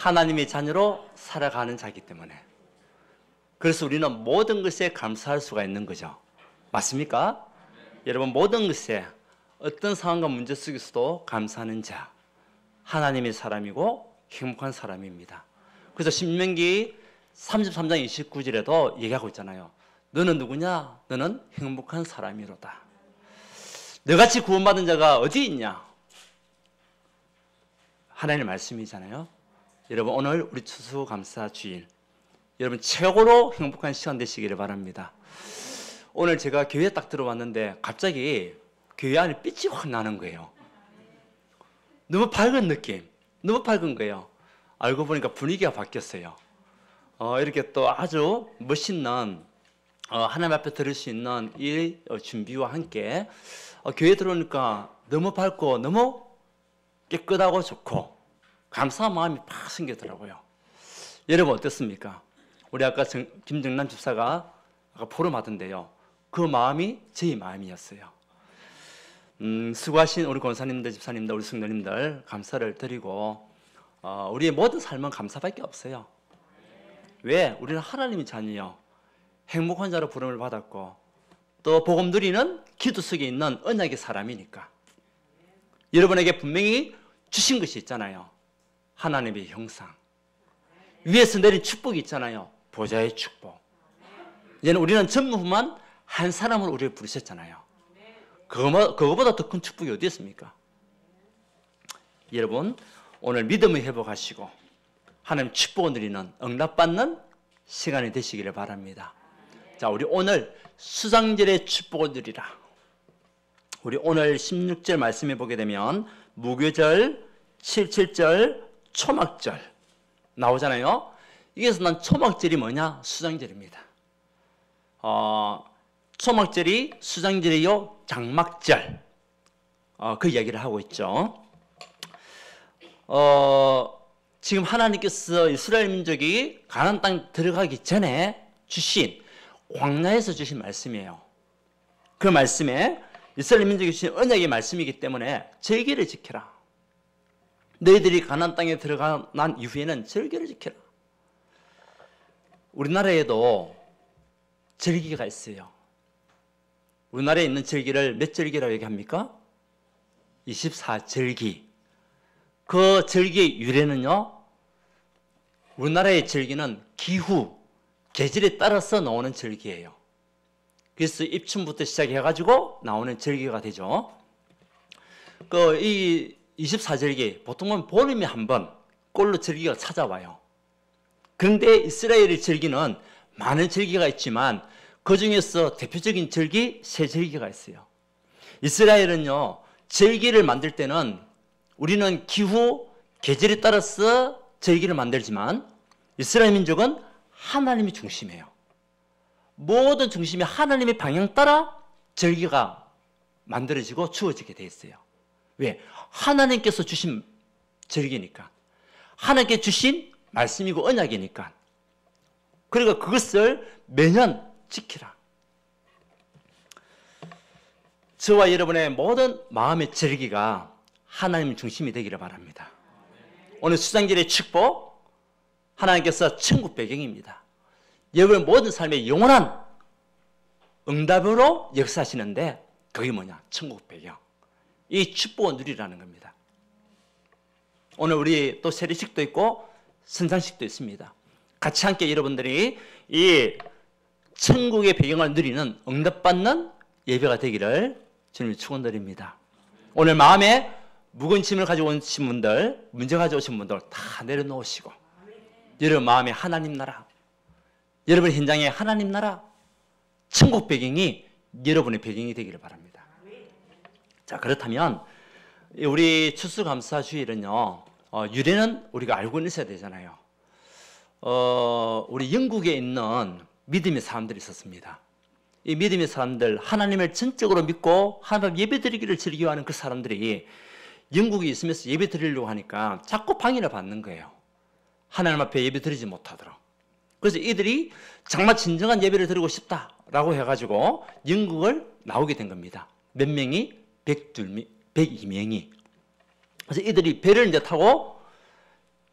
하나님의 자녀로 살아가는 자이기 때문에. 그래서 우리는 모든 것에 감사할 수가 있는 거죠. 맞습니까? 여러분, 모든 것에 어떤 상황과 문제 속에서도 감사하는 자, 하나님의 사람이고 행복한 사람입니다. 그래서 신명기 33장 29절에도 얘기하고 있잖아요. 너는 누구냐? 너는 행복한 사람이로다. 너같이 구원받은 자가 어디 있냐? 하나님의 말씀이잖아요. 여러분, 오늘 우리 추수감사 주일, 여러분 최고로 행복한 시간 되시기를 바랍니다. 오늘 제가 교회에 딱 들어왔는데 갑자기 교회 안에 빛이 확 나는 거예요. 너무 밝은 느낌, 너무 밝은 거예요. 알고 보니까 분위기가 바뀌었어요. 이렇게 또 아주 멋있는 하나님 앞에 들을 수 있는 이 준비와 함께 교회에 들어오니까 너무 밝고 너무 깨끗하고 좋고 감사한 마음이 팍 생기더라고요. 여러분 어떻습니까? 우리 아까 김정남 집사가 아까 포럼하던데요. 그 마음이 제 마음이었어요. 수고하신 우리 권사님들, 집사님들, 우리 성도님들 감사를 드리고 우리의 모든 삶은 감사밖에 없어요. 왜? 우리는 하나님의 자녀요. 행복한 자로 부름을 받았고 또 복음 누리는 기도 속에 있는 언약의 사람이니까. 여러분에게 분명히 주신 것이 있잖아요. 하나님의 형상. 위에서 내린 축복이 있잖아요. 보좌의 축복. 이제는 우리는 전무후무한 한 사람으로 우리를 부르셨잖아요. 그거보다 더 큰 축복이 어디 있습니까? 여러분, 오늘 믿음을 회복하시고 하나님 축복을 누리는 응답받는 시간이 되시기를 바랍니다. 자, 우리 오늘 수장절의 축복을 누리라. 우리 오늘 16절 말씀해 보게 되면 무교절, 77절, 초막절 나오잖아요. 여기서 난 초막절이 뭐냐? 수장절입니다. 초막절이 수장절이요, 장막절. 그 이야기를 하고 있죠. 지금 하나님께서 이스라엘 민족이 가나안 땅 들어가기 전에 주신 광야에서 주신 말씀이에요. 그 말씀에 이스라엘 민족이 주신 언약의 말씀이기 때문에 절기를 지켜라. 너희들이 가나안 땅에 들어간 이후에는 절기를 지켜라. 우리나라에도 절기가 있어요. 우리나라에 있는 절기를 몇 절기라고 얘기합니까? 24절기. 그 절기의 유래는요, 우리나라의 절기는 기후, 계절에 따라서 나오는 절기예요. 그래서 입춘부터 시작해가지고 나오는 절기가 되죠. 이 24절기, 보통은 보름에 한 번 꼴로 절기가 찾아와요. 그런데 이스라엘의 절기는 많은 절기가 있지만 그 중에서 대표적인 절기 세 절기가 있어요. 이스라엘은요, 절기를 만들 때는 우리는 기후, 계절에 따라서 절기를 만들지만 이스라엘 민족은 하나님이 중심이에요. 모든 중심이 하나님의 방향 따라 절기가 만들어지고 주어지게 돼 있어요. 왜? 하나님께서 주신 절기니까. 하나님께 주신 말씀이고 언약이니까. 그러니까 그것을 매년 지키라. 저와 여러분의 모든 마음의 절기가 하나님 중심이 되기를 바랍니다. 오늘 수장절의 축복, 하나님께서 천국 배경입니다. 여러분의 모든 삶의 영원한 응답으로 역사하시는데 그게 뭐냐? 천국 배경. 이 축복을 누리라는 겁니다. 오늘 우리 또 세례식도 있고 선상식도 있습니다. 같이 함께 여러분들이 이 천국의 배경을 누리는 응답받는 예배가 되기를 주님이 축원드립니다. 오늘 마음에 무거운 짐을 가지고 오신 분들, 문제 가지고 오신 분들 다 내려놓으시고 여러분 마음에 하나님 나라, 여러분 현장에 하나님 나라, 천국 배경이 여러분의 배경이 되기를 바랍니다. 자, 그렇다면 우리 추수감사 주일은요, 유래는 우리가 알고 있어야 되잖아요. 우리 영국에 있는 믿음의 사람들이 있었습니다. 이 믿음의 사람들, 하나님을 전적으로 믿고 하나님 예배드리기를 즐겨하는 그 사람들이 영국에 있으면서 예배드리려고 하니까 자꾸 방해를 받는 거예요. 하나님 앞에 예배드리지 못하도록. 그래서 이들이 정말 진정한 예배를 드리고 싶다라고 해가지고 영국을 나오게 된 겁니다. 몇 명이? 102명이. 그래서 이들이 배를 이제 타고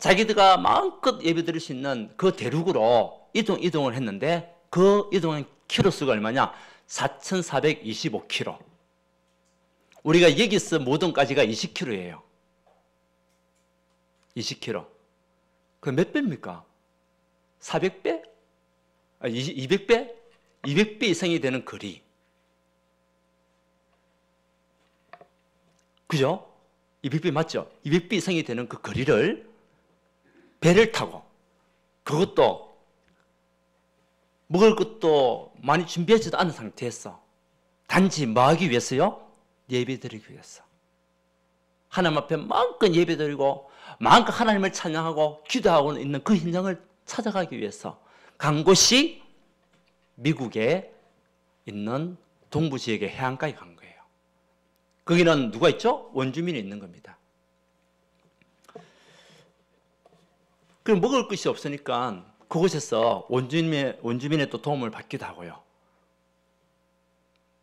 자기들가 마음껏 예배드릴 수 있는 그 대륙으로 이동을 했는데 그 이동한 키로수가 얼마냐? 4,425km. 우리가 여기서 모동까지가 20km예요. 20km. 그 몇 배입니까? 400배? 200배? 200배 이상이 되는 거리. 그죠? 200배 맞죠? 200배 이상이 되는 그 거리를 배를 타고, 그것도 먹을 것도 많이 준비하지도 않은 상태에서 단지 뭐 하기 위해서요? 예배드리기 위해서. 하나님 앞에 마음껏 예배드리고 마음껏 하나님을 찬양하고 기도하고 있는 그 현장을 찾아가기 위해서 간 곳이 미국에 있는 동부 지역의 해안가에 간 거예요. 거기는 누가 있죠? 원주민이 있는 겁니다. 그 먹을 것이 없으니까 그곳에서 원주민의 또 도움을 받기도 하고요.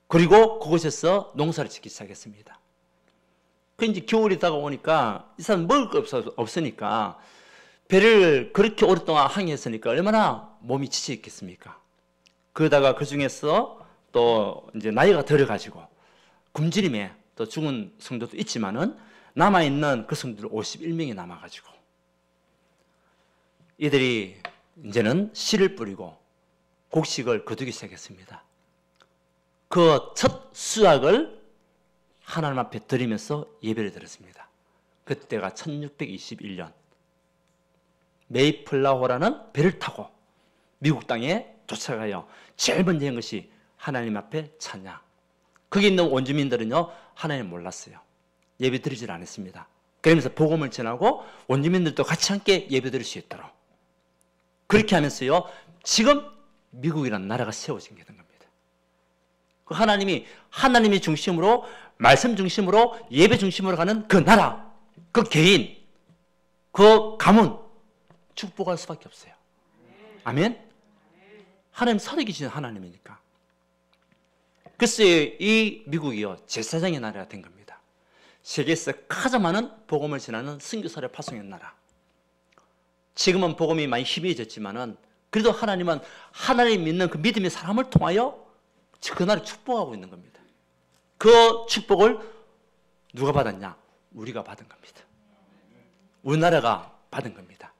그리고 그곳에서 농사를 짓기 시작했습니다. 그 이제 겨울이 다가오니까 이 사람 먹을 거 없으니까 배를 그렇게 오랫동안 항해했으니까 얼마나 몸이 지쳐 있겠습니까? 그러다가 그 중에서 또 이제 나이가 들어가지고 굶주림에 또 죽은 성도도 있지만은 남아있는 그 성도들 51명이 남아가지고 이들이 이제는 씨를 뿌리고 곡식을 거두기 시작했습니다. 그 첫 수확을 하나님 앞에 드리면서 예배를 드렸습니다. 그때가 1621년 메이플라호라는 배를 타고 미국 땅에 도착하여 제일 먼저 한 것이 하나님 앞에 찬양. 거기 있는 원주민들은요, 하나님 몰랐어요. 예배 드리질 않았습니다. 그러면서 복음을 전하고 원주민들도 같이 함께 예배 드릴 수 있도록 그렇게 하면서요, 지금 미국이라는 나라가 세워진 게 된 겁니다. 그 하나님이 중심으로, 말씀 중심으로, 예배 중심으로 가는 그 나라, 그 개인, 그 가문, 축복할 수밖에 없어요. 아멘? 하나님 살아계신 하나님이니까. 글쎄, 이 미국이요, 제사장의 나라가 된 겁니다. 세계에서 가장 많은 복음을 전하는 선교사를 파송한 나라. 지금은 복음이 많이 희미해졌지만은 그래도 하나님은 하나님 믿는 그 믿음의 사람을 통하여 그 나라를 축복하고 있는 겁니다. 그 축복을 누가 받았냐? 우리가 받은 겁니다. 우리나라가 받은 겁니다.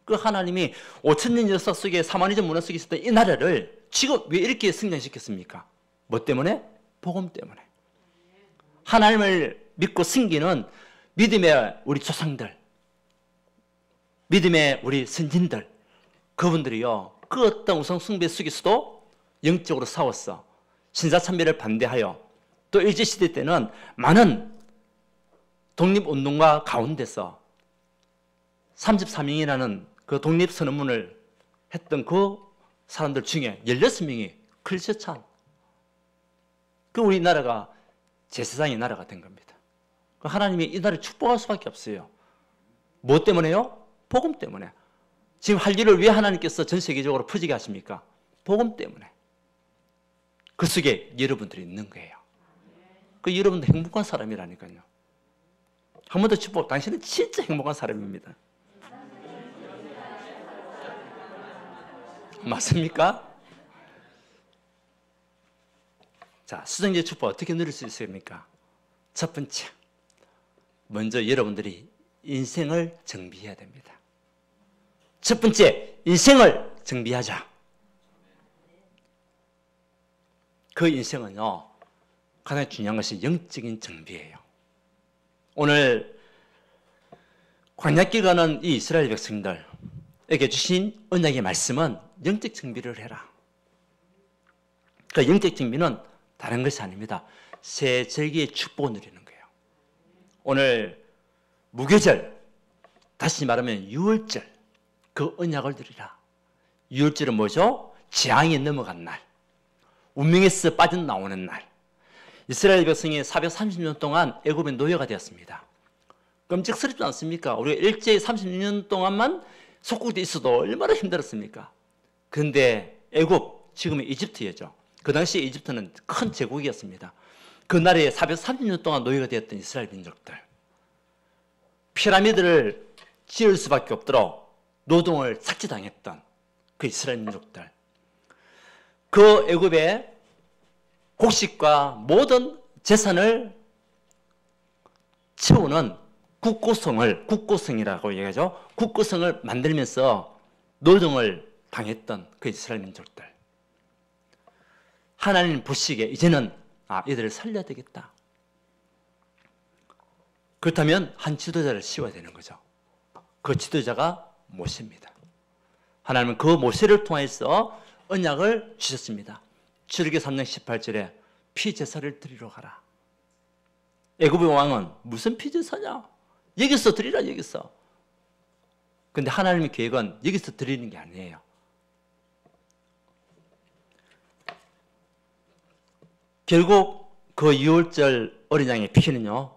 그 하나님이 5,000년 역사 속에 사마니전 문화 속에 있었던 이 나라를 지금 왜 이렇게 성장시켰습니까? 뭐 때문에? 복음 때문에. 하나님을 믿고 섬기는 믿음의 우리 조상들, 믿음의 우리 선진들, 그분들이요, 그 어떤 우상 숭배 속에서도 영적으로 싸웠어. 신사참배를 반대하여 또 일제시대 때는 많은 독립운동가 가운데서 33명이라는 그 독립선언문을 했던 그 사람들 중에 16명이 크리스찬. 그 우리나라가 제사장의 나라가 된 겁니다. 하나님이 이 나라를 축복할 수밖에 없어요. 뭐 때문에요? 복음 때문에. 지금 할 일을 왜 하나님께서 전 세계적으로 퍼지게 하십니까? 복음 때문에. 그 속에 여러분들이 있는 거예요. 그 여러분도 행복한 사람이라니까요. 한 번 더 축복. 당신은 진짜 행복한 사람입니다. 맞습니까? 자, 수정제 축복 어떻게 누릴 수 있습니까? 첫 번째, 먼저 여러분들이 인생을 정비해야 됩니다. 첫 번째, 인생을 정비하자. 그 인생은요, 가장 중요한 것이 영적인 정비예요. 오늘 광야길 가는 이 이스라엘 백성들에게 주신 언약의 말씀은 영적 정비를 해라. 그 영적 정비는 다른 것이 아닙니다. 새 절기의 축복을 누리는 거예요. 오늘 무교절, 다시 말하면 유월절, 그 언약을 누리라. 유월절은 뭐죠? 재앙이 넘어간 날, 운명에서 빠져나오는 날. 이스라엘 백성이 430년 동안 애굽의 노예가 되었습니다. 끔찍스럽지 않습니까? 우리가 일제히 36년 동안만 속국돼 있어도 얼마나 힘들었습니까? 그런데 애굽, 지금의 이집트였죠. 그 당시 이집트는 큰 제국이었습니다. 그 나라에 430년 동안 노예가 되었던 이스라엘 민족들. 피라미드를 지을 수밖에 없도록 노동을 삭제당했던 그 이스라엘 민족들, 그 애굽의 곡식과 모든 재산을 채우는 국고성이라고 얘기하죠. 국고성을 만들면서 노동을 당했던 그 이스라엘 민족들. 하나님 보시기에 이제는 이들을 살려야 되겠다. 그렇다면 한 지도자를 씌워야 되는 거죠. 그 지도자가 모세입니다. 하나님은 그 모세를 통해서 언약을 주셨습니다. 출애굽기 3장 18절에 피제사를 드리러 가라. 애굽의 왕은 무슨 피제사냐? 여기서 드리라, 여기서. 근데 하나님의 계획은 여기서 드리는 게 아니에요. 결국 그 유월절 어린 양의 피는요,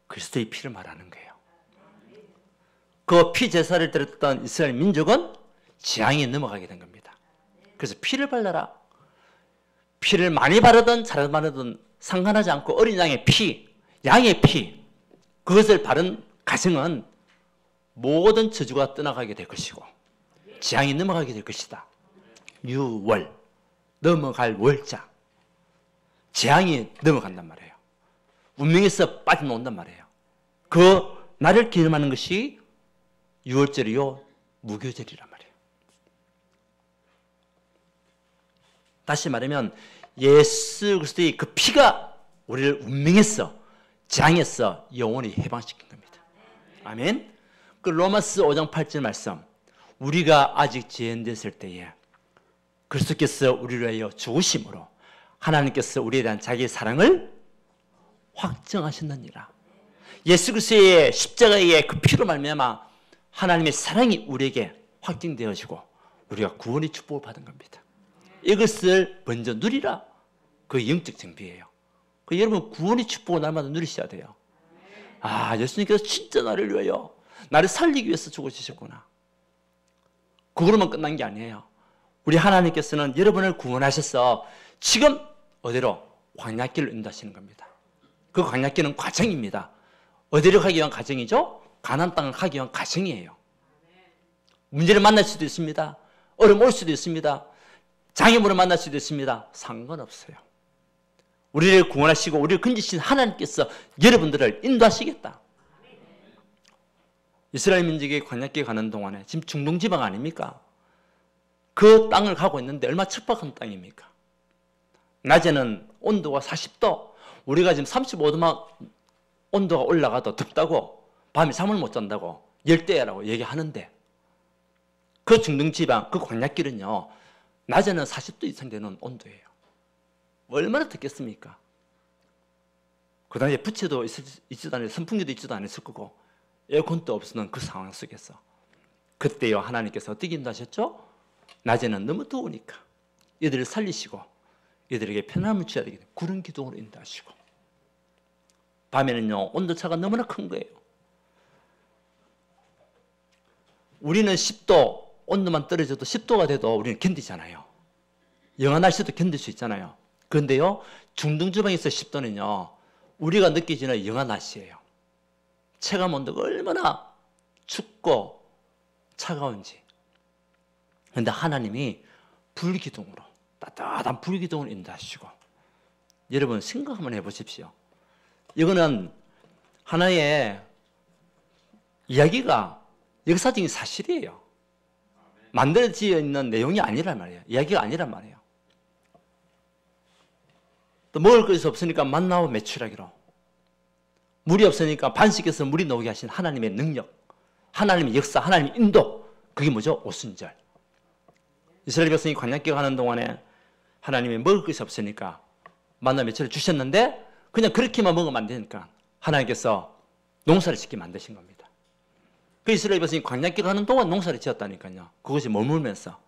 그리스도의 피를 말하는 거예요. 그 피제사를 드렸던 이스라엘 민족은 재앙에 넘어가게 된 겁니다. 그래서 피를 발라라. 피를 많이 바르든 잘 바르든 상관하지 않고 어린 양의 피, 양의 피, 그것을 바른 가정은 모든 저주가 떠나가게 될 것이고 재앙이 넘어가게 될 것이다. 유월, 넘어갈 월자. 재앙이 넘어간단 말이에요. 운명에서 빠져나온단 말이에요. 그 날을 기념하는 것이 유월절이요, 무교절이란 말이에요. 다시 말하면 예수 그리스도의 그 피가 우리를 운명에서, 재앙에서 영원히 해방시킨 겁니다. 아멘. 그 로마서 5장 8절 말씀, 우리가 아직 죄인됐을 때에 그리스도께서 우리를 위하여 죽으심으로 하나님께서 우리에 대한 자기의 사랑을 확정하셨느니라. 예수 그리스도의 십자가의 그 피로 말미암아 하나님의 사랑이 우리에게 확정되어지고 우리가 구원의 축복을 받은 겁니다. 이것을 먼저 누리라. 그 영적 정비예요. 그 여러분 구원의 축복을 날마다 누리셔야 돼요. 예수님께서 진짜 나를 위하여, 나를 살리기 위해서 죽어주셨구나. 그거로만 끝난 게 아니에요. 우리 하나님께서는 여러분을 구원하셔서 지금 어디로? 광야길을 인도하시는 겁니다. 그 광야길은 과정입니다. 어디로 가기 위한 과정이죠? 가나안 땅을 가기 위한 과정이에요. 문제를 만날 수도 있습니다. 어려움 올 수도 있습니다. 장애물을 만날 수도 있습니다. 상관없어요. 우리를 구원하시고 우리를 건지신 하나님께서 여러분들을 인도하시겠다. 이스라엘 민족이 광야길 가는 동안에 지금 중동 지방 아닙니까? 그 땅을 가고 있는데 얼마나 척박한 땅입니까? 낮에는 온도가 40도, 우리가 지금 35도만 온도가 올라가도 덥다고, 밤에 잠을 못 잔다고, 열대야라고 얘기하는데, 그 중동 지방, 그 광야길은요, 낮에는 40도 이상 되는 온도예요. 얼마나 덥겠습니까? 그 당시에 부채도 있지도 않았고, 선풍기도 있지도 않았을 거고, 에어컨도 없는 그 상황 속에서. 그때요, 하나님께서 어떻게 인도하셨죠? 낮에는 너무 더우니까 이들을 살리시고, 이들에게 편안함을 주셔야 되기 때문에 구름 기둥으로 인도하시고, 밤에는요, 온도차가 너무나 큰 거예요. 우리는 10도, 온도만 떨어져도 10도가 돼도 우리는 견디잖아요. 영하 날씨도 견딜 수 있잖아요. 그런데요, 중동 지방에서 10도는요, 우리가 느끼지는 영하 날씨예요. 체감 온도가 얼마나 춥고 차가운지. 그런데 하나님이 불기둥으로, 따뜻한 불기둥을 인도하시고, 여러분 생각 한번 해보십시오. 이거는 하나의 이야기가 역사적인 사실이에요. 만들어져 있는 내용이 아니란 말이에요. 이야기가 아니란 말이에요. 또 먹을 것이 없으니까 만나와 메추라기로, 물이 없으니까 반석에서 물이 나오게 하신 하나님의 능력, 하나님의 역사, 하나님의 인도, 그게 뭐죠? 오순절. 이스라엘 백성이 광야길 가는 동안에 하나님이 먹을 것이 없으니까 만나 메추를 주셨는데, 그냥 그렇게만 먹으면 안 되니까 하나님께서 농사를 짓게 만드신 겁니다. 그 이스라엘 백성이 광야길 가는 동안 농사를 지었다니까요. 그것이 머물면서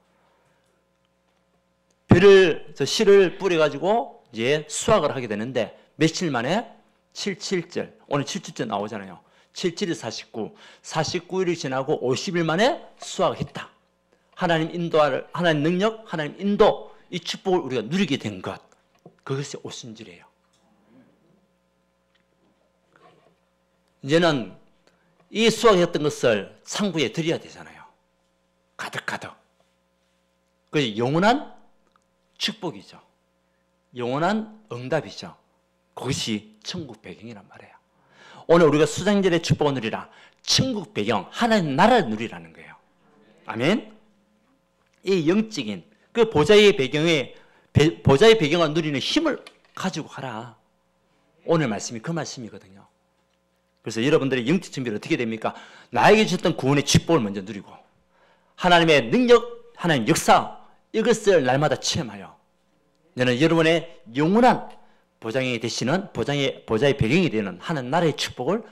씨를 뿌려가지고 이제 수확을 하게 되는데, 며칠 만에 77절, 오늘 77절 나오잖아요. 77이 49, 49일이 지나고 50일 만에 수확을 했다. 하나님 인도를, 하나님 능력, 하나님 인도, 이 축복을 우리가 누리게 된 것, 그것이 오순절이에요. 이제는 이 수확했던 것을 창고에 드려야 되잖아요. 가득가득. 그래서 영원한 축복이죠. 영원한 응답이죠. 그것이 천국 배경이란 말이에요. 오늘 우리가 수장절의 축복을 누리라. 천국 배경, 하나님 나라를 누리라는 거예요. 아멘. 이 영적인 그 보좌의 배경을 누리는 힘을 가지고 가라. 오늘 말씀이 그 말씀이거든요. 그래서 여러분들의 영적 준비는 어떻게 됩니까? 나에게 주셨던 구원의 축복을 먼저 누리고 하나님의 능력, 하나님의 역사 이것을 날마다 체험하여 너는 여러분의 영원한 보장이 되시는 보좌의 배경이 되는 하나님 나라의 축복을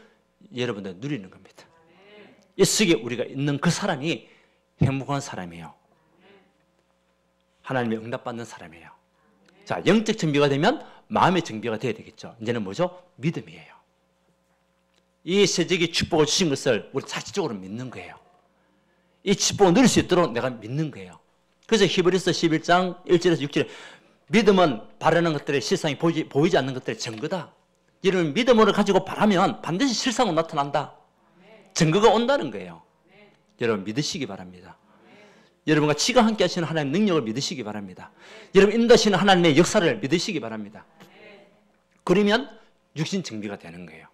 여러분들 누리는 겁니다. 이 속에 우리가 있는 그 사람이 행복한 사람이에요. 하나님의 응답받는 사람이에요. 자, 영적 준비가 되면 마음의 준비가 돼야 되겠죠. 이제는 뭐죠? 믿음이에요. 이 세적인 축복을 주신 것을 우리 자체적으로 믿는 거예요. 이 축복을 누릴 수 있도록 내가 믿는 거예요. 그래서 히브리서 11장 1절에서 6절에 믿음은 바라는 것들의 실상이 보이지 않는 것들의 증거다. 여러분 믿음을 가지고 바라면 반드시 실상으로 나타난다. 증거가 온다는 거예요. 여러분 믿으시기 바랍니다. 여러분과 지가 함께 하시는 하나님의 능력을 믿으시기 바랍니다. 여러분 인도하시는 하나님의 역사를 믿으시기 바랍니다. 그러면 육신 증비가 되는 거예요.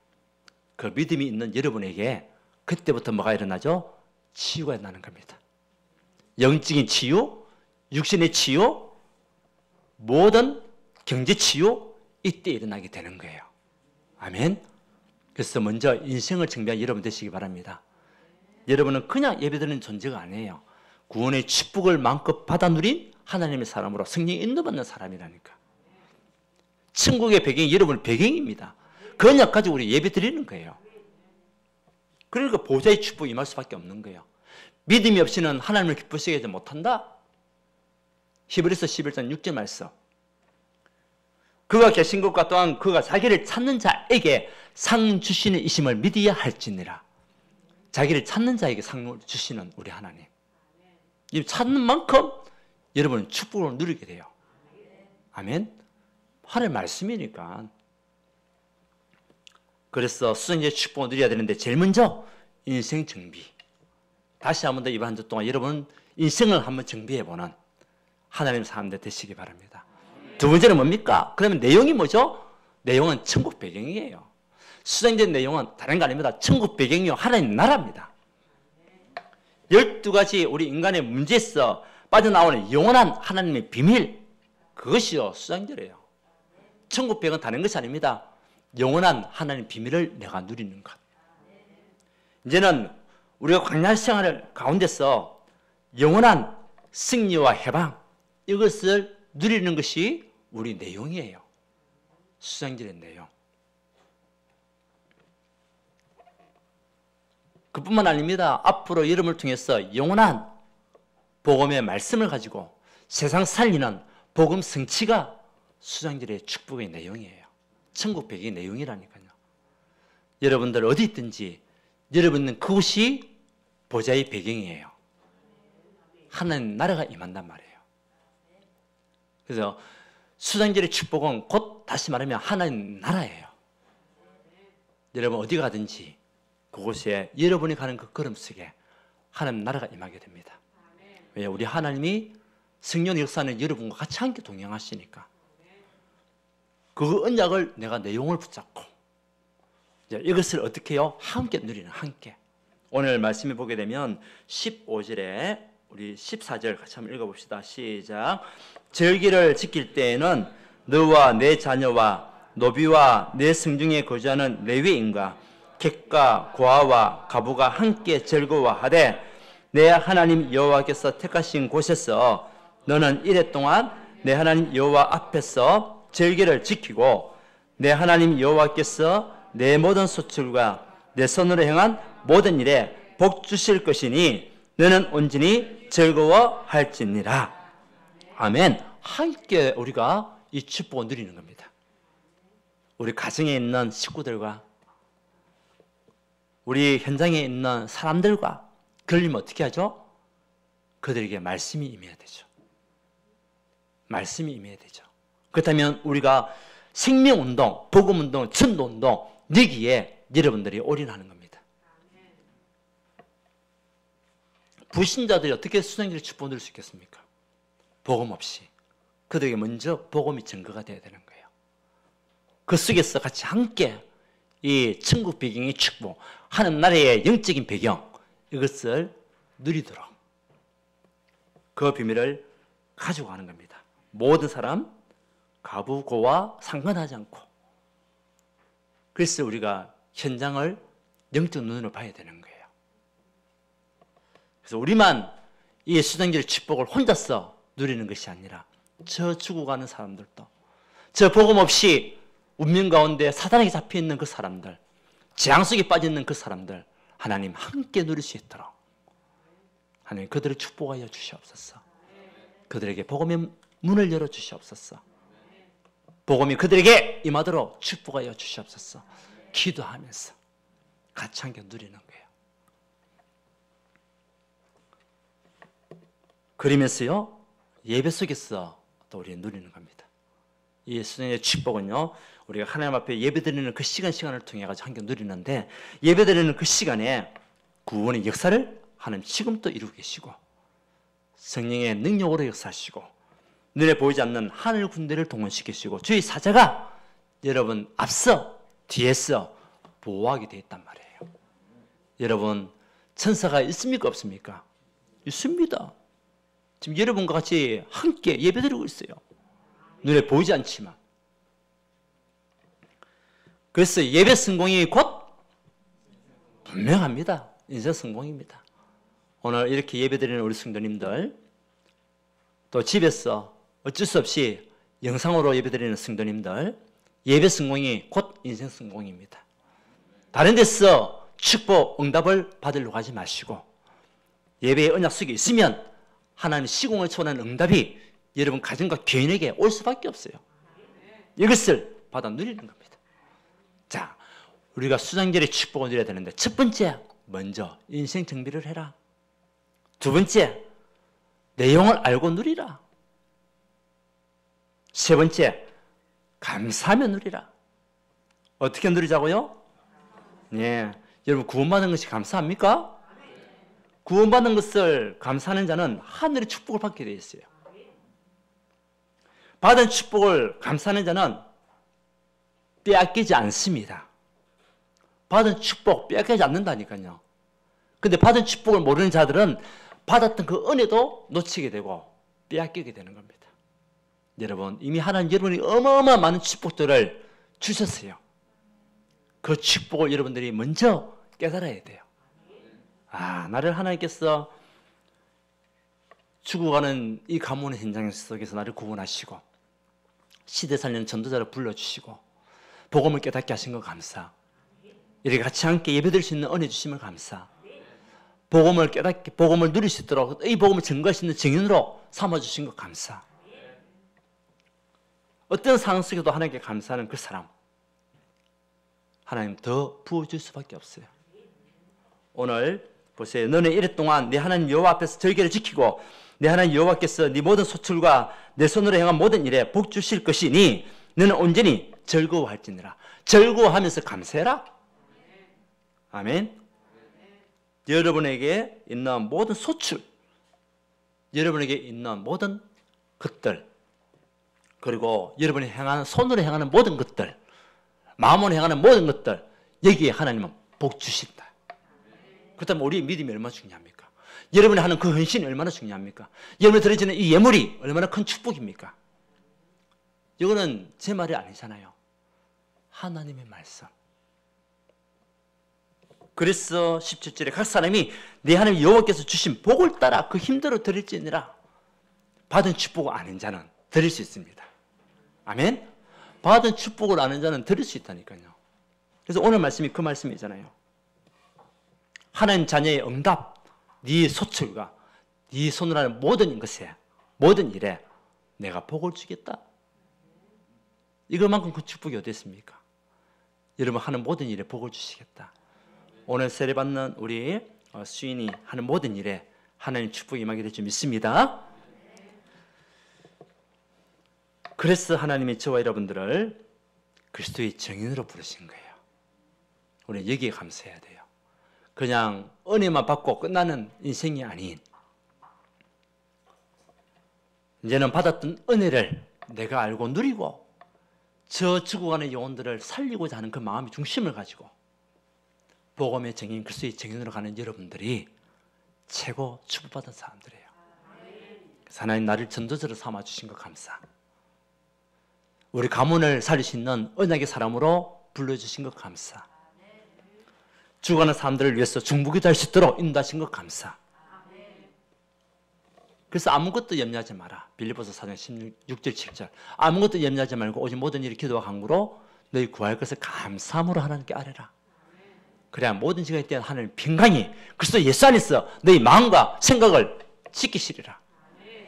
그 믿음이 있는 여러분에게 그때부터 뭐가 일어나죠? 치유가 일어나는 겁니다. 영적인 치유, 육신의 치유, 모든 경제 치유 이때 일어나게 되는 거예요. 아멘. 그래서 먼저 인생을 정비한 여러분 되시기 바랍니다. 여러분은 그냥 예배드리는 존재가 아니에요. 구원의 축복을 마음껏 받아 누린 하나님의 사람으로 성령이 인도받는 사람이라니까. 천국의 배경이 여러분의 배경입니다. 그 언약 가지고 우리 예배 드리는 거예요. 그러니까 보좌의 축복이 임할 수밖에 없는 거예요. 믿음이 없이는 하나님을 기쁘시게 하지 못한다. 히브리서 11장 6절 말씀. 그가 계신 것과 또한 그가 자기를 찾는 자에게 상 주시는 이심을 믿어야 할지니라. 자기를 찾는 자에게 상을 주시는 우리 하나님. 이 찾는 만큼 여러분은 축복을 누리게 돼요. 아멘. 하나님의 말씀이니까. 그래서 수생자의 축복을 누려야 되는데 제일 먼저 인생 정비. 다시 한 번 더 이번 한 주 동안 여러분 인생을 한번 정비해보는 하나님 사람들 되시기 바랍니다. 두 번째는 뭡니까? 그러면 내용이 뭐죠? 내용은 천국 배경이에요. 수생자의 내용은 다른 거 아닙니다. 천국 배경이요. 하나님 나라입니다. 12가지 우리 인간의 문제에서 빠져나오는 영원한 하나님의 비밀, 그것이요 수장절이에요. 천국 배경은 다른 것이 아닙니다. 영원한 하나님의 비밀을 내가 누리는 것. 이제는 우리가 광야 생활을 가운데서 영원한 승리와 해방, 이것을 누리는 것이 우리 내용이에요. 수장절의 내용. 그뿐만 아닙니다. 앞으로 여러분을 통해서 영원한 복음의 말씀을 가지고 세상 살리는 복음 성취가 수장절의 축복의 내용이에요. 천국 배경의 내용이라니까요. 여러분들 어디 있든지 여러분은 그곳이 보좌의 배경이에요. 하나님 나라가 임한단 말이에요. 그래서 수장절의 축복은 곧 다시 말하면 하나님 나라예요. 여러분 어디 가든지 그곳에 여러분이 가는 그 걸음 속에 하나님 나라가 임하게 됩니다. 왜? 우리 하나님이 성령 역사는 여러분과 같이 함께 동행하시니까. 그 언약을 내가 내용을 붙잡고 이것을 어떻게 해요? 함께 누리는 함께. 오늘 말씀해 보게 되면 15절에 우리 14절 같이 한번 읽어봅시다. 시작. 절기를 지킬 때에는 너와 내 자녀와 노비와 내 성중에 거주하는 레위인과 객과 고아와 가부가 함께 즐거워하되 내 하나님 여호와께서 택하신 곳에서 너는 이래 동안 내 하나님 여호와 앞에서 절기를 지키고 내 하나님 여호와께서 내 모든 소출과 내 손으로 행한 모든 일에 복 주실 것이니 너는 온전히 즐거워할지니라. 아멘. 함께 우리가 이 축복을 누리는 겁니다. 우리 가정에 있는 식구들과 우리 현장에 있는 사람들과 그러려면 어떻게 하죠? 그들에게 말씀이 임해야 되죠. 말씀이 임해야 되죠. 그렇다면 우리가 생명운동, 복음운동, 전도운동 여기에 여러분들이 올인하는 겁니다. 불신자들이 어떻게 수생자의 축복을 누릴 수 있겠습니까? 복음 없이. 그들에게 먼저 복음이 증거가 되어야 되는 거예요. 그 속에서 같이 함께 이 천국 배경의 축복, 하나님 나라의 영적인 배경, 이것을 누리도록 그 비밀을 가지고 가는 겁니다. 모든 사람 가부고와 상관하지 않고. 그래서 우리가 현장을 영적 눈으로 봐야 되는 거예요. 그래서 우리만 이 수장기의 축복을 혼자서 누리는 것이 아니라 저 죽어가는 사람들도, 저 복음 없이 운명 가운데 사단에게 잡혀있는 그 사람들, 재앙 속에 빠져있는 그 사람들, 하나님 함께 누릴 수 있도록 하나님 그들을 축복하여 주시옵소서. 그들에게 복음의 문을 열어 주시옵소서. 복음이 그들에게 임하도록 축복하여 주시옵소서. 기도하면서 같이 함께 누리는 거예요. 그러면서요, 예배 속에서 또 우리 누리는 겁니다. 이 수련의 축복은요, 우리가 하나님 앞에 예배드리는 그 시간을 통해 가지고 함께 누리는데, 예배드리는 그 시간에 구원의 역사를 하나님 지금도 이루고 계시고, 성령의 능력으로 역사하시고, 눈에 보이지 않는 하늘 군대를 동원시키시고, 주의 사자가 여러분 앞서 뒤에서 보호하게 되어 있단 말이에요. 여러분, 천사가 있습니까 없습니까? 있습니다. 지금 여러분과 같이 함께 예배드리고 있어요. 눈에 보이지 않지만. 그래서 예배 성공이 곧 분명합니다. 인생 성공입니다. 오늘 이렇게 예배드리는 우리 성도님들, 또 집에서 어쩔 수 없이 영상으로 예배드리는 성도님들, 예배 성공이 곧 인생 성공입니다. 다른 데서 축복, 응답을 받으려고 하지 마시고, 예배의 언약 속에 있으면 하나님의 시공을 초월하는 응답이 여러분 가정과 교인에게 올 수밖에 없어요. 이것을 받아 누리는 겁니다. 자, 우리가 수장절의 축복을 누려야 되는데, 첫 번째, 먼저 인생 정비를 해라. 두 번째, 내용을 알고 누리라. 세 번째, 감사하며 누리라. 어떻게 누리자고요? 네, 여러분 구원받은 것이 감사합니까? 구원받은 것을 감사하는 자는 하늘의 축복을 받게 되어 있어요. 받은 축복을 감사하는 자는 빼앗기지 않습니다. 받은 축복 빼앗기지 않는다니까요. 근데 받은 축복을 모르는 자들은 받았던 그 은혜도 놓치게 되고 빼앗기게 되는 겁니다. 여러분, 이미 하나님 여러분이 어마어마한 많은 축복들을 주셨어요. 그 축복을 여러분들이 먼저 깨달아야 돼요. 아, 나를 하나님께서 죽어가는 이 가문의 현장 속에서 나를 구원하시고 시대 살리는 전도자를 불러주시고 복음을 깨닫게 하신 것 감사. 이렇게 같이 함께 예배드릴 수 있는 은혜 주심을 감사. 복음을 깨닫게, 복음을 누릴 수 있도록 이 복음을 증거할 수 있는 증인으로 삼아주신 것 감사. 어떤 상황 속에도 하나님께 감사하는 그 사람, 하나님 더 부어줄 수밖에 없어요. 오늘 보세요. 너는 이랫동안 내 하나님 여호와 앞에서 절개를 지키고 내 하나님 여호와께서 네 모든 소출과 내 손으로 행한 모든 일에 복 주실 것이니 너는 온전히 즐거워할지니라. 즐거워하면서 감사해라. 아멘. 여러분에게 있는 모든 소출, 여러분에게 있는 모든 것들, 그리고 여러분이 행하는 손으로 행하는 모든 것들, 마음으로 행하는 모든 것들, 여기에 하나님은 복 주신다. 그렇다면 우리의 믿음이 얼마나 중요합니까? 여러분이 하는 그 헌신이 얼마나 중요합니까? 여러분이 드려지는 이 예물이 얼마나 큰 축복입니까? 이거는 제 말이 아니잖아요. 하나님의 말씀. 그래서 17절에 각 사람이 내 하나님 여호와께서 주신 복을 따라 그 힘대로 드릴지니라. 받은 축복을 아는 자는 드릴 수 있습니다. 아멘? 받은 축복을 아는 자는 드릴 수 있다니까요. 그래서 오늘 말씀이 그 말씀이잖아요. 하나님 자녀의 응답, 네 소출과 네 손으로 하는 모든 것에, 모든 일에 내가 복을 주겠다. 이것만큼 그 축복이 어디 있습니까? 여러분 하는 모든 일에 복을 주시겠다. 오늘 세례받는 우리 수인이 하는 모든 일에 하나님 축복이 임하게 될 줄 믿습니다. 그래서 하나님이 저와 여러분들을 그리스도의 정인으로 부르신 거예요. 우리 여기에 감사해야 돼요. 그냥 은혜만 받고 끝나는 인생이 아닌, 이제는 받았던 은혜를 내가 알고 누리고 저 죽어가는 영혼들을 살리고자 하는 그 마음의 중심을 가지고 복음의 증인, 그리스도의 증인으로 가는 여러분들이 최고 축복받은 사람들이에요. 그래서 하나님 나를 전도자로 삼아주신 것 감사. 우리 가문을 살릴 수 있는 언약의 사람으로 불러주신 것 감사. 죽어가는 사람들을 위해서 중보기도 할 수 있도록 인도하신 것 감사. 그래서 아무것도 염려하지 마라. 빌립보서 4장 16절 7절. 아무것도 염려하지 말고 오직 모든 일이 기도와 간구로 너희 구할 것을 감사함으로 하나님께 아뢰라. 그래야 모든 시간에 대한 하나님 평강이 그리스도 예수 안에서 너희 마음과 생각을 지키시리라.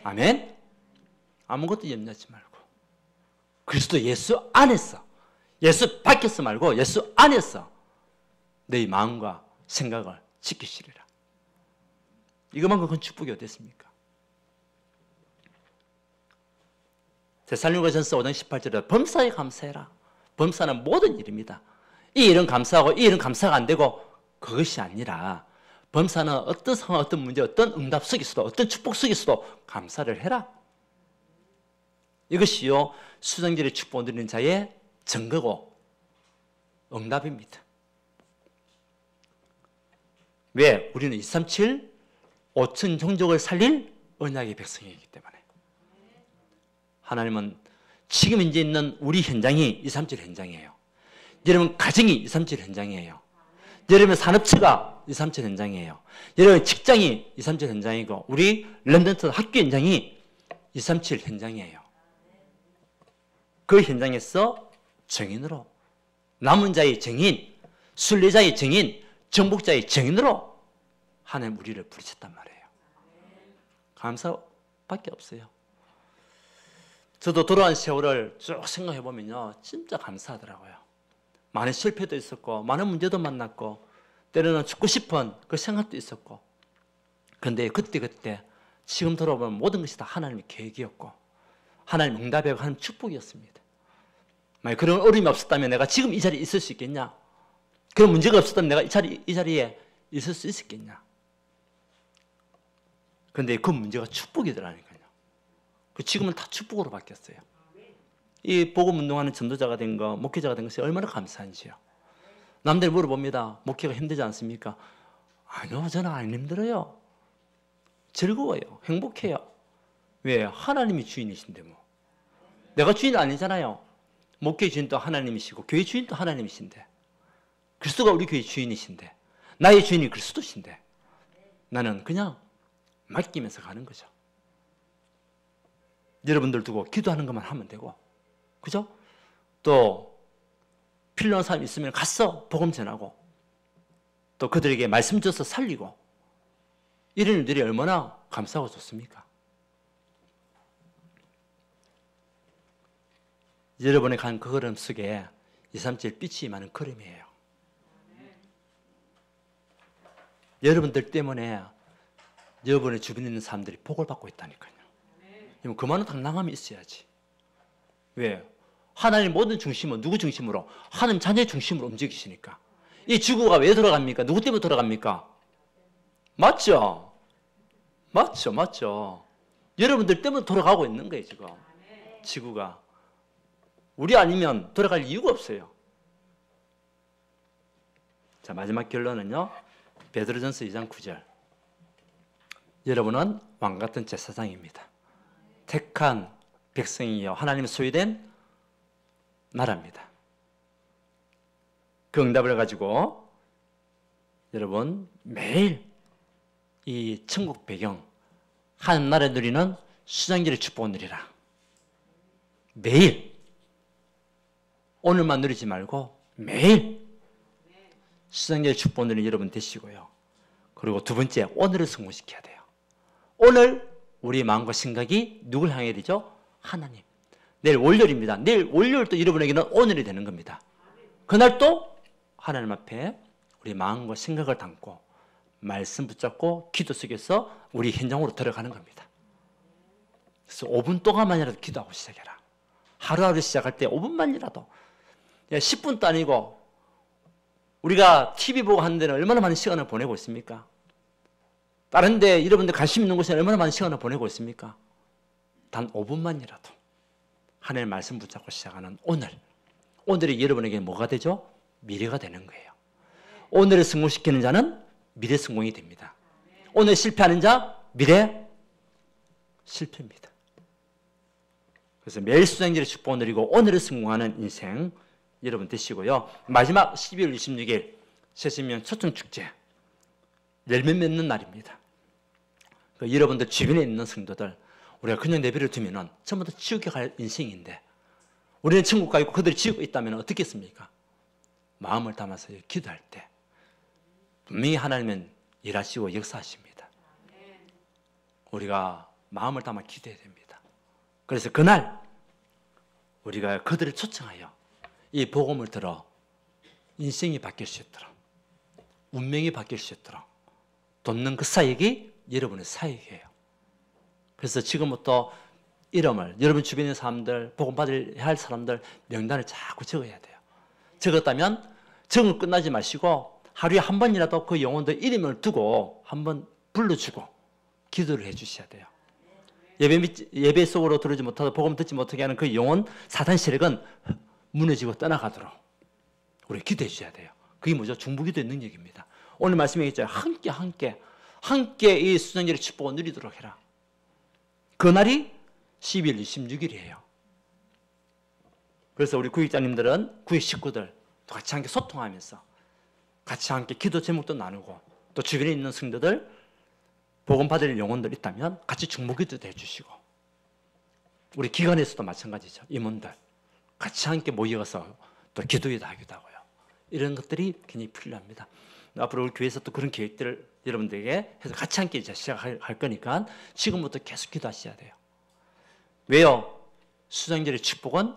아멘. 아무것도 염려하지 말고 그리스도 예수 안에서, 예수 밖에서 말고 예수 안에서 너희 마음과 생각을 지키시리라. 이것만큼 큰 축복이 어땠습니까? 데살로니가전서 5장 18절에 범사에 감사해라. 범사는 모든 일입니다. 이 일은 감사하고 이 일은 감사가 안 되고 그것이 아니라 범사는 어떤 상황, 어떤 문제, 어떤 응답 속에서도 어떤 축복 속에서도 감사를 해라. 이것이요 수정절의 축복 누리는 자의 증거고 응답입니다. 왜? 우리는 237 5천 종족을 살릴 언약의 백성이기 때문에. 하나님은 지금 현재 있는 우리 현장이 237 현장이에요. 여러분 가정이 237 현장이에요. 여러분 산업체가 237 현장이에요. 여러분 직장이 237 현장이고 우리 런던트 학교 현장이 237 현장이에요. 그 현장에서 증인으로 남은 자의 증인, 순례자의 증인, 정복자의 증인으로 하나님 우리를 부르셨단 말이에요. 감사밖에 없어요. 저도 돌아온 세월을 쭉 생각해 보면요 진짜 감사하더라고요. 많은 실패도 있었고 많은 문제도 만났고 때로는 죽고 싶은 그 생각도 있었고, 그런데 그때 지금 돌아보면 모든 것이 다 하나님의 계획이었고 하나님의 응답이고 하나님의 축복이었습니다. 만약 그런 어려움이 없었다면 내가 지금 이 자리에 있을 수 있겠냐? 그런 문제가 없었다면 내가 이 자리에 있을 수 있었겠냐? 그런데 그 문제가 축복이더라니까요. 지금은 다 축복으로 바뀌었어요. 이 복음 운동하는 전도자가 된 거, 목회자가 된 것이 얼마나 감사한지요. 남들이 물어봅니다. 목회가 힘들지 않습니까? 아니요, 저는 안 힘들어요. 즐거워요. 행복해요. 왜? 하나님이 주인이신데 뭐. 내가 주인 아니잖아요. 목회 주인도 하나님이시고 교회 주인도 하나님이신데, 그리스도가 우리 교회 주인이신데, 나의 주인이 그리스도신데 나는 그냥 맡기면서 가는 거죠. 여러분들 두고 기도하는 것만 하면 되고, 그죠? 또 필요한 사람이 있으면 가서 복음 전하고 또 그들에게 말씀 줘서 살리고, 이런 일들이 얼마나 감사하고 좋습니까? 여러분이 간 그 걸음 속에 237 빛이 많은 걸음이에요. 여러분들 때문에 여러분의 주변에 있는 사람들이 복을 받고 있다니까요. 그만한 당당함이 있어야지. 왜? 하나님 모든 중심은 누구 중심으로? 하나님 자녀의 중심으로 움직이시니까. 이 지구가 왜 돌아갑니까? 누구 때문에 돌아갑니까? 맞죠? 맞죠. 여러분들 때문에 돌아가고 있는 거예요, 지금. 지구가. 우리 아니면 돌아갈 이유가 없어요. 자, 마지막 결론은요. 베드로전서 2장 9절. 여러분은 왕같은 제사장입니다. 택한 백성이요 하나님의 소유된 나라입니다. 그 응답을 가지고 여러분 매일 이 천국 배경 하나님 나라에 누리는 수장기를 축복을 누리라. 매일 오늘만 누리지 말고 매일 수장기를 축복을 누리는 여러분 되시고요. 그리고 두 번째, 오늘을 성공시켜야 돼요. 오늘 우리 마음과 생각이 누굴 향해 되죠? 하나님. 내일 월요일입니다. 내일 월요일도 여러분에게는 오늘이 되는 겁니다. 그날 또 하나님 앞에 우리 마음과 생각을 담고 말씀 붙잡고 기도 속에서 우리 현장으로 들어가는 겁니다. 그래서 5분 동안만이라도 기도하고 시작해라. 하루하루 시작할 때 5분만이라도, 10분도 아니고 우리가 TV 보고 하는 데는 얼마나 많은 시간을 보내고 있습니까? 다른 데 여러분들 관심 있는 곳에 얼마나 많은 시간을 보내고 있습니까? 단 5분만이라도 하나님의 말씀 붙잡고 시작하는 오늘이 여러분에게 뭐가 되죠? 미래가 되는 거예요. 오늘을 성공시키는 자는 미래 성공이 됩니다. 오늘 실패하는 자 미래 실패입니다. 그래서 매일 수장질의 축복을 누리고 오늘을 성공하는 인생 여러분 되시고요. 마지막 12월 26일 새신명 초청축제 열매 맺는 날입니다. 여러분들 주변에 있는 성도들 우리가 그냥 내버려 두면 전부 다 지옥에 갈 인생인데 우리는 천국 가 있고 그들이 지옥에 있다면 어떻겠습니까? 마음을 담아서 기도할 때 분명히 하나님은 일하시고 역사하십니다. 우리가 마음을 담아 기도해야 됩니다. 그래서 그날 우리가 그들을 초청하여 이 복음을 들어 인생이 바뀔 수 있도록 운명이 바뀔 수 있도록 돕는 그 사역이 여러분의 사역이에요. 그래서 지금부터 이름을 여러분 주변의 사람들 복음 받아야 할 사람들 명단을 자꾸 적어야 돼요. 적었다면 적응 끝나지 마시고 하루에 한 번이라도 그 영혼들 이름을 두고 한번 불러주고 기도를 해 주셔야 돼요. 예배 속으로 들어오지 못하고 복음 듣지 못하게 하는 그 영혼 사탄 세력은 무너지고 떠나가도록 우리 기도해 주셔야 돼요. 그게 뭐죠? 중보기도의 능력입니다. 오늘 말씀에 있잖아요. 함께 이 수정절의 축복을 누리도록 해라. 그날이 12월 26일이에요. 그래서 우리 구역장님들은 구역 식구들 같이 함께 소통하면서 같이 함께 기도 제목도 나누고 또 주변에 있는 성도들 복음 받을 영혼들 있다면 같이 중보기도도 해주시고 우리 기관에서도 마찬가지죠. 임원들 같이 함께 모여서 또 기도회도 하기도 하고요. 이런 것들이 굉장히 필요합니다. 앞으로 우리 교회에서 또 그런 계획들을 여러분들에게 해서 같이 함께 이제 시작할 거니까 지금부터 계속 기도하셔야 돼요. 왜요? 수장절의 축복은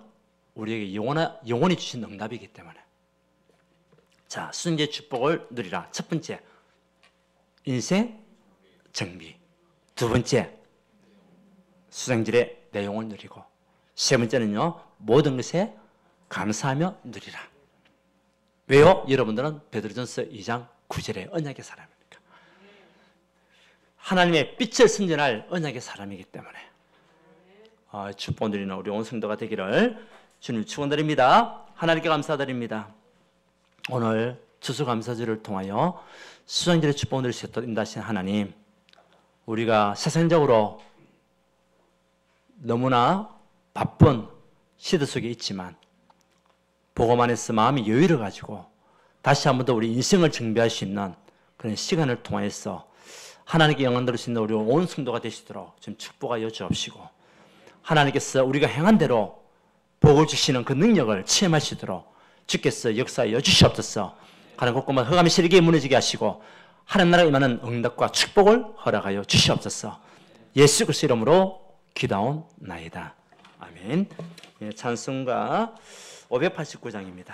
우리에게 영원히 주신 응답이기 때문에. 자, 수장절의 축복을 누리라. 첫 번째, 인생 정비. 두 번째, 수장절의 내용을 누리고. 세 번째는요, 모든 것에 감사하며 누리라. 왜요? 여러분들은 베드로전서 2장 9절의 언약의 사람입니까? 하나님의 빛을 선전할 언약의 사람이기 때문에 축복 누리는 우리 온 성도가 되기를 주님 축원드립니다. 하나님께 감사드립니다. 오늘 추수감사절을 통하여 수장절의 축복을 누릴 수 있도록 인도하신 하나님, 우리가 세상적으로 너무나 바쁜 시대 속에 있지만 복음 안에서 마음이 여유를 가지고 다시 한 번 더 우리 인생을 정비할 수 있는 그런 시간을 통해서 하나님께 영광 드릴 수 있는 우리 온 성도가 되시도록 좀 축복하여 주옵시고 하나님께서 우리가 행한 대로 복을 주시는 그 능력을 체험하시도록 주께서 역사하여 주시옵소서. 하나님 곳곳마다 흑암이 시리게 무너지게 하시고 하나님 나라에 임하는 응답과 축복을 허락하여 주시옵소서. 예수 그리스도 이름으로 기도하옵나이다. 아멘. 찬송가 589장입니다.